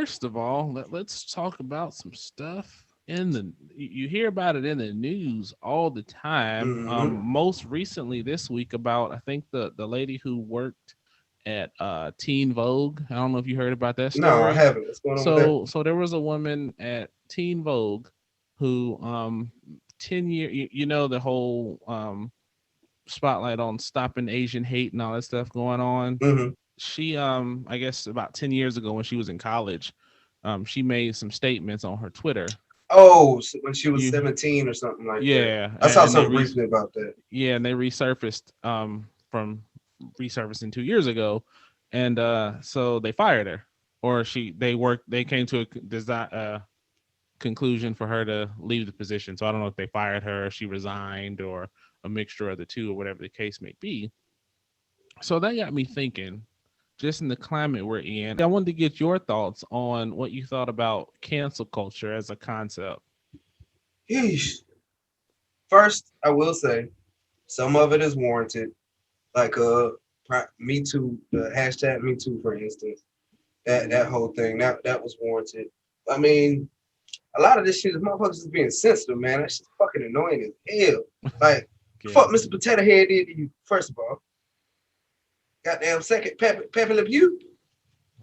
first of all, let's talk about some stuff in the you hear about it in the news all the time. Hmm. Most recently this week about I think the lady who worked at Teen Vogue. I don't know if you heard about that No, I story. haven't. What's going on with that? So there was a woman at Teen Vogue who 10 year you know the whole spotlight on stopping Asian hate and all that stuff going on. Hmm. She I guess about 10 years ago when she was in college, she made some statements on her Twitter. Oh, so when she was You 17 or something like that. yeah, I saw and they something briefly about that. yeah, and they resurfaced from resurfacing 2 years ago, and so they fired her, or they came to a design conclusion for her to leave the position. So I don't know if they fired her, she resigned, or a mixture of the two, or whatever the case may be. So that got me thinking, just in the climate we're in. I wanted to get your thoughts on what you thought about cancel culture as a concept. Yeesh. First, I will say some of it is warranted. Like Me Too, the hashtag Me Too, for instance. That whole thing that was warranted. I mean, a lot of this shit is motherfuckers is being sensitive, man. That shit's fucking annoying as hell. Like, Yeah. fuck Mr. Potato Head did to you, first of all. Goddamn second Pepe Le Pew.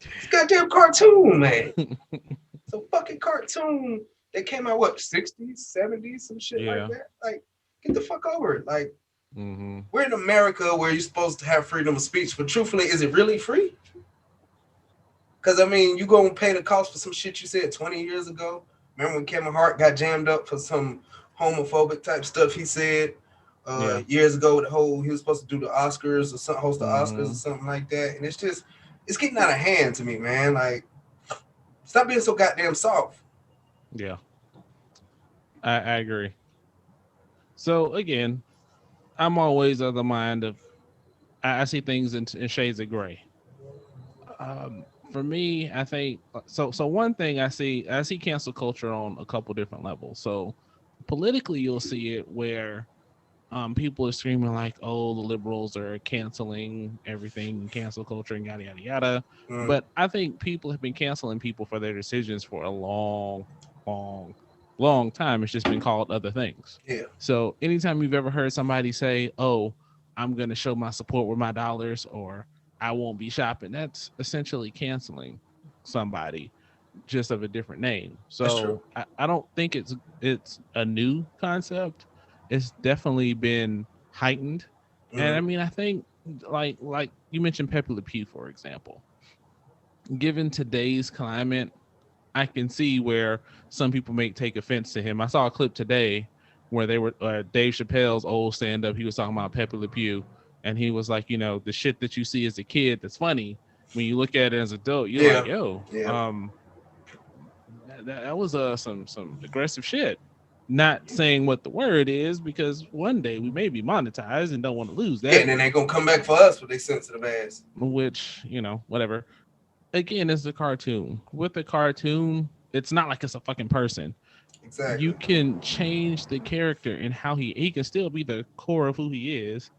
It's a goddamn cartoon, man. It's a fucking cartoon that came out what 60s, 70s, some shit like Yeah. that. Like, get the fuck over it. Like, Mm-hmm. we're in America where you're supposed to have freedom of speech, but truthfully, is it really free? Because I mean, you gonna pay the cost for some shit you said 20 years ago. Remember when Kevin Hart got jammed up for some homophobic type stuff he said Yeah. years ago? The whole he was supposed to do the Oscars or host the Oscars Mm-hmm. or something like that, and it's getting out of hand to me, man. Like, stop being so goddamn soft. Yeah. I agree. So again, I'm always of the mind of I see things in shades of gray. For me, I think so. So one thing I see cancel culture on a couple different levels. So politically, you'll see it where people are screaming like, "Oh, the liberals are canceling everything, cancel culture, and yada yada yada." Mm, But I think people have been canceling people for their decisions for a long, long time. It's just been called other things. yeah, So anytime you've ever heard somebody say, "Oh, I'm going to show my support with my dollars," or "I won't be shopping," that's essentially canceling somebody just of a different name. that's true. So I don't think it's a new concept. It's definitely been heightened. And I Mm, mean, I think like you mentioned Pepe Le Pew, for example. Given today's climate, I can see where some people may take offense to him. I saw a clip today where they were Dave Chappelle's old stand up. He was talking about Pepe Le Pew, and he was like, the shit that you see as a kid that's funny. When you look at it as an adult, you're yeah, like, yo, yeah. that was some aggressive shit. Not saying what the word is because one day we may be monetized and don't want to lose Yeah, that. and then they gonna come back for us with they sensitive ass. Which whatever. Again, it's a cartoon. With a cartoon, it's not like it's a fucking person. You Exactly. can change the character and how he can still be the core of who he is,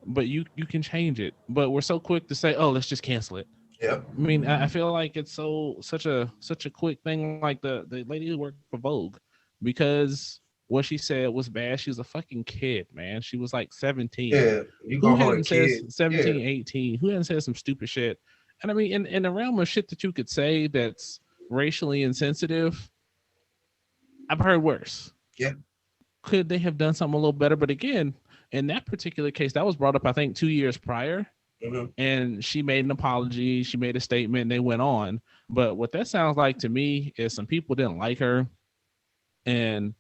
but you can change it. But we're so quick to say, "Oh, let's just cancel it." Yep. I mean, I feel like it's such a quick thing, like the lady who worked for Vogue, because what she said was bad. She was a fucking kid, man. She was like 17. Yeah. You Who gonna hold a hadn't said kid? Yeah. 17, 18? Who hadn't said some stupid shit? And I mean, in the realm of shit that you could say that's racially insensitive, I've heard worse. Yeah. Could they have done something a little better? But again, in that particular case, that was brought up, I think, 2 years prior, Hmm. and she made an apology, she made a statement, and they went on. But what that sounds like to me is some people didn't like her, and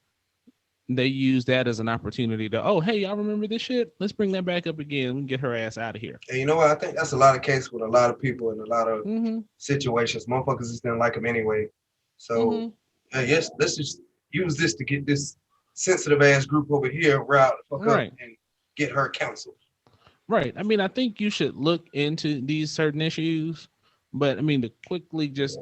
they used that as an opportunity to, oh, hey, y'all remember this shit? Let's bring that back up again. We can get her ass out of here. And you know what? I think that's a lot of case with a lot of people in a lot of Mm-hmm. situations. Motherfuckers just didn't like him anyway. So, Mm-hmm. yes, let's just use this to get this sensitive ass group over here riled the fuck up Right. and get her counseled. Right. I mean, I think you should look into these certain issues, but I mean, to quickly just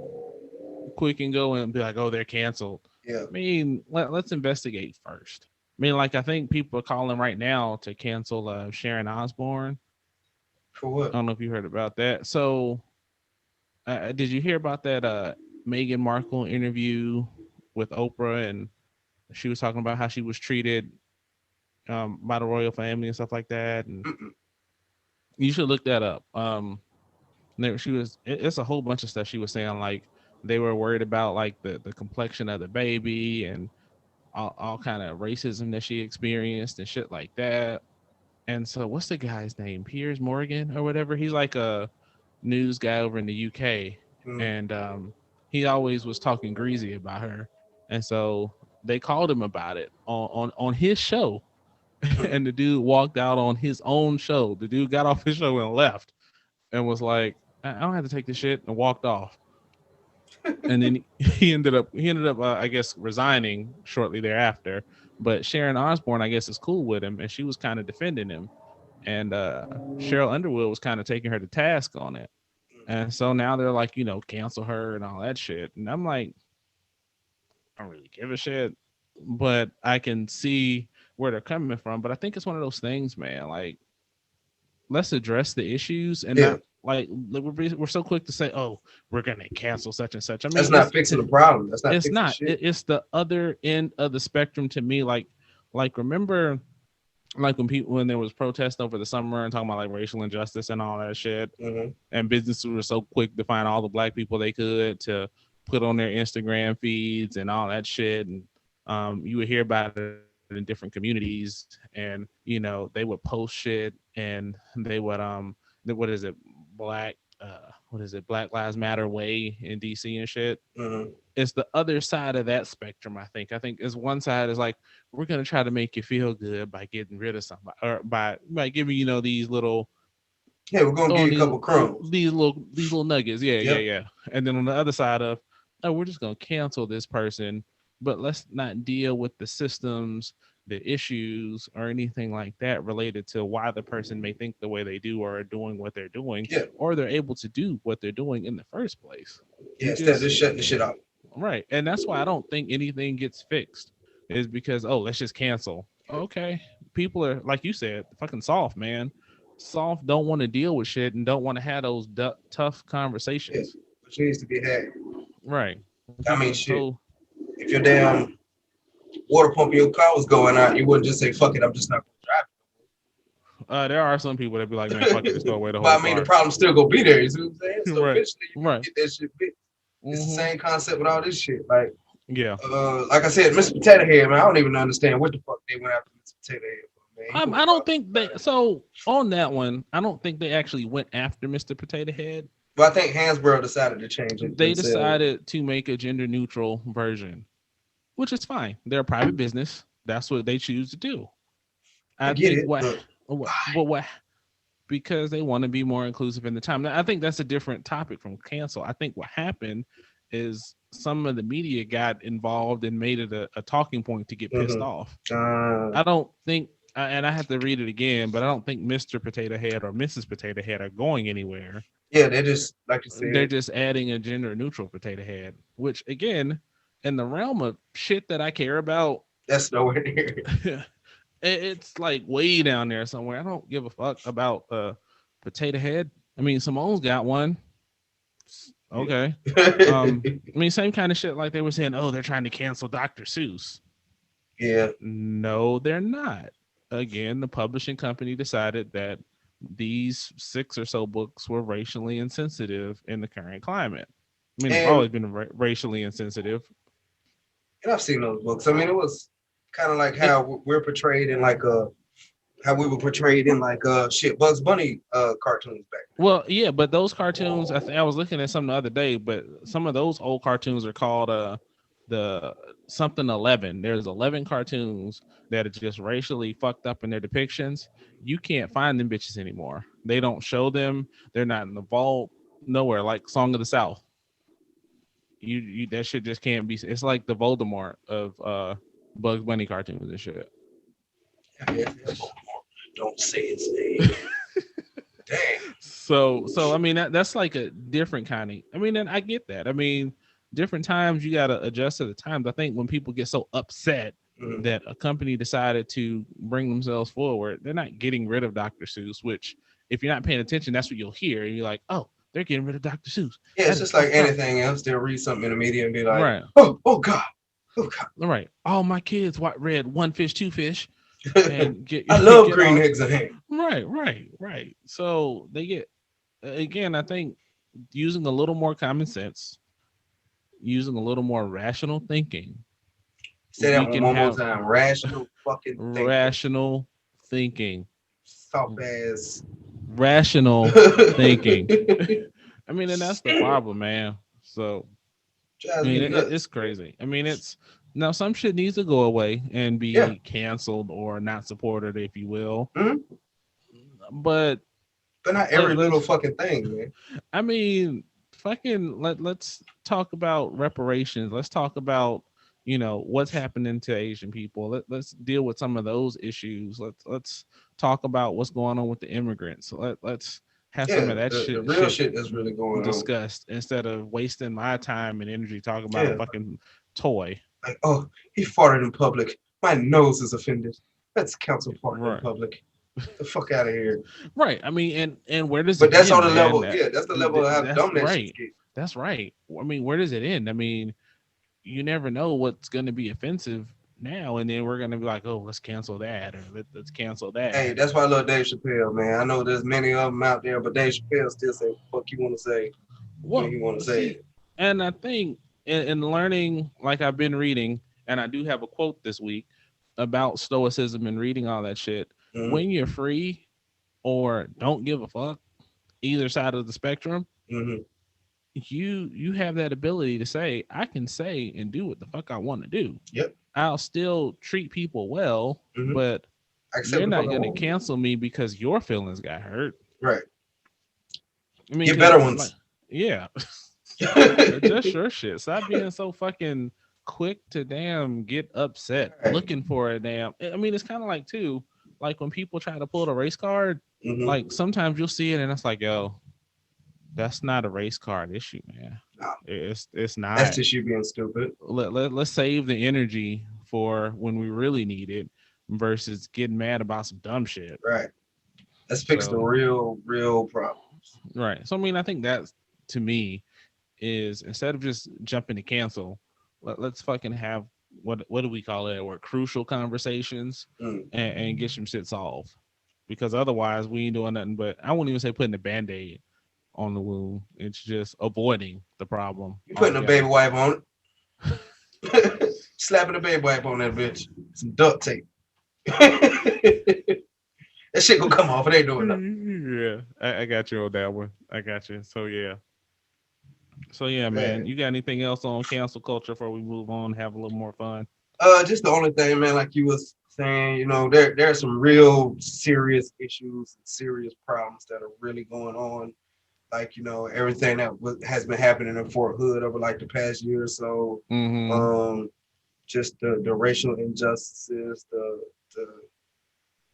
quick and go and be like, oh, they're canceled. Yeah. I mean, let's investigate first. I mean, like, I think people are calling right now to cancel Sharon Osbourne. For I what? don't know if you heard about that. So, did you hear about that Meghan Markle interview with Oprah, and she was talking about how she was treated by the royal family and stuff like that. And Mm-mm. you should look that up. She was. It's a whole bunch of stuff she was saying. Like they were worried about like the complexion of the baby and all kind of racism that she experienced and shit like that. And so, what's the guy's name? Piers Morgan or whatever. He's like a news guy over in the UK, Mm. and he always was talking greasy about her. And so they called him about it on his show, and the dude walked out on his own show. The dude got off his show and left, and was like, I don't have to take this shit," and walked off. And then he ended up I guess resigning shortly thereafter. But Sharon Osbourne, I guess, is cool with him, and she was kind of defending him. And Cheryl Underwood was kind of taking her to task on it. And so now they're like, cancel her and all that shit. And I'm like, I don't really give a shit, but I can see where they're coming from. But I think it's one of those things, man. Like, let's address the issues and Yeah, not like we're so quick to say, oh, we're gonna cancel such and such. I mean, that's not fixing the problem. That's not it's fixing not. shit. It's the other end of the spectrum to me. Like remember, like when there was protest over the summer and talking about like racial injustice and all that shit, Mm-hmm. and businesses were so quick to find all the black people they could to put on their Instagram feeds and all that shit, and you would hear about it in different communities, and they would post shit, and they would what is it, black what is it, Black Lives Matter way in DC and shit. Mm-hmm. It's the other side of that spectrum. I think is one side is like, we're gonna try to make you feel good by getting rid of somebody, or by giving these little Yeah, we're gonna give you a couple crumbs. these little nuggets. Yeah, yeah, Yep. yeah. And then on the other side of, oh, we're just gonna cancel this person, but let's not deal with the systems, the issues, or anything like that related to why the person may think the way they do or are doing what they're doing, Yeah, or they're able to do what they're doing in the first place. yeah. You Instead of just just shutting the shit off. right, and that's why I don't think anything gets fixed. Is because, oh, let's just cancel. Okay, people are, like you said, fucking soft, man. Soft don't want to deal with shit and don't want to have those tough Yeah, conversations. which needs to be had. Right. I People mean, are shit. so If your damn water pump in your car was going out, you wouldn't just say, "Fuck it, I'm just not there are some people that be like, man, gonna fuck it, drive just it." throw away the whole But I mean, the car. problem's still gonna be there. You see what I'm saying? So Right. eventually, you Right. get that shit fixed. It's the Hmm. same concept with all this shit. Like, Yeah. like I said, Mr. Potato Head, man. I don't even understand what the fuck they went after Mr. Potato Head for, man. I don't think they, so on that one, I don't think they actually went after Mr. Potato Head. But I think Hansborough decided to change it They themselves. decided to make a gender neutral version, which is fine. They're a private business. That's what they choose to do. I I get think it, but what because they want to be more inclusive in the time. Now, I think that's a different topic from cancel. I think what happened is some of the media got involved and made it a talking point to get pissed off. I don't think, and I have to read it again, but I don't think Mr. Potato Head or Mrs. Potato Head are going anywhere. yeah, they're just like you They're said. just adding a gender neutral potato head, which again, in the realm of shit that I care about, That's nowhere near. it's like way down there somewhere. I don't give a fuck about potato head. I mean, Simone's got one. Okay. I mean, same kind of shit. Like they were saying, oh, they're trying to cancel Dr. Seuss. Yeah, No, they're not. Again, the publishing company decided that these 6 or so books were racially insensitive in the current climate. I mean, they've and always been racially insensitive. I've seen those books. I mean, it was kind of like It, how we're portrayed in like how we were portrayed in like shit Bugs Bunny cartoons back well, yeah, but those cartoons, I think I was looking at some the other day, but some of those old cartoons are called the something 11. There's 11 cartoons that are just racially fucked up in their depictions. You can't find them bitches anymore. They don't show them. They're not in the vault nowhere. Like Song of the South. You that shit just can't be. It's like the Voldemort of Bugs Bunny cartoons and shit. then. Yeah. Don't say his name. Damn. So I mean that's like a different kind of. I mean, and I get that. I mean, different times you gotta adjust to the times. I think when people get so upset Mhm. that a company decided to bring themselves forward, they're not getting rid of Dr. Seuss. Which, if you're not paying attention, that's what you'll hear. And you're like, oh, they're getting rid of Dr. Seuss. Yeah, That it's is just like fucked up. anything else. They'll read something in the media and be like, Right. oh God, oh Right. All my kids read One Fish, Two Fish, God. and get I love get green all eggs and ham. right. So they get again. I think using a little more common sense, using a little more rational thinking, Say that we one can more have time. Rational fucking thinking. rational thinking. Soft ass. Rational thinking. I mean, and that's the problem, man. So I Drives me mean, it's nuts. crazy. I mean, it's now some shit needs to go away and Yeah. be canceled or not supported, if you will. Mhm. But But not every little let's, fucking thing, man. I mean, fucking let's talk about reparations. Let's talk about what's happening to Asian people. Let's deal with some of those issues. Let's talk about what's going on with the immigrants. Let's have some Yeah, of that the shit real shit shit that's really going on. discussed instead of wasting my time and energy talking about a Yeah. fucking toy. Like, oh, he farted in public. My nose is offended. Let's counsel fart in Right. public. The fuck out of here. Right. I mean, and where does But it that's on end, the man? level. Yeah, that's the level of how That's dumb that shit right. get. That's right. I mean, where does it end? I mean, you never know what's going to be offensive now, and then we're going to be like, oh, let's cancel that, or let's cancel Hey, that. that's why I love Dave Chappelle, man. I know there's many of them out there, but Dave Chappelle still say what fuck you want to say when Well, you want to say see, it. and I think in learning, like I've been reading, and I do have a quote this week about stoicism and reading all that shit. Mm-hmm. When you're free or don't give a fuck, either side of the spectrum, Mm-hmm. you have that ability to say, I can say and do what the fuck I want to do. Yep. I'll still treat people well, Mm-hmm. but I accept you're the fuck not I going to want. cancel me because your feelings got hurt. Right. I mean, Get because better like, ones. yeah, just your shit. Stop being so fucking quick to damn get upset Right. looking for a damn. I mean, it's kind of like too, like when people try to pull the race card. Mm-hmm. Like sometimes you'll see it and it's like, yo, that's not a race card issue, man. No. It's not. That's just you being stupid. Let's save the energy for when we really need it versus getting mad about some dumb shit. Right. Let's fix the So, real problems. right. So I mean, I think that's to me is instead of just jumping to cancel, let's fucking have what do we call it? Or crucial conversations and get some shit solved. Because otherwise we ain't doing nothing but I wouldn't even say putting a band-aid on the wound. It's just avoiding the problem. You putting a baby altogether. wipe on it. Slapping a baby wipe on that bitch. Some duct tape. That shit gonna come off. It ain't doing nothing. Yeah, I got you on that one. I got you. So yeah, man. You got anything else on cancel culture before we move on? Have a little more fun. Just the only thing, man, like you was saying, there are some real serious issues and serious problems that are really going on. Like, everything that has been happening in Fort Hood over like the past year or so. Mm-hmm. Just the racial injustices,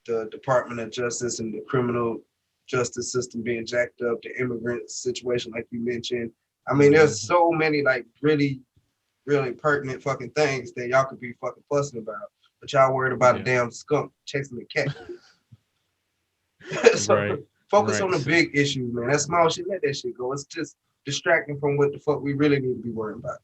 the Department of Justice and the criminal justice system being jacked up, the immigrant situation, like you mentioned. I mean, there's so many like really, really pertinent fucking things that y'all could be fucking fussing about, but y'all worried about a damn skunk chasing a cat. So Right. focus on the big issues, man. That small shit, let that shit go. It's just distracting from what the fuck we really need to be worrying about.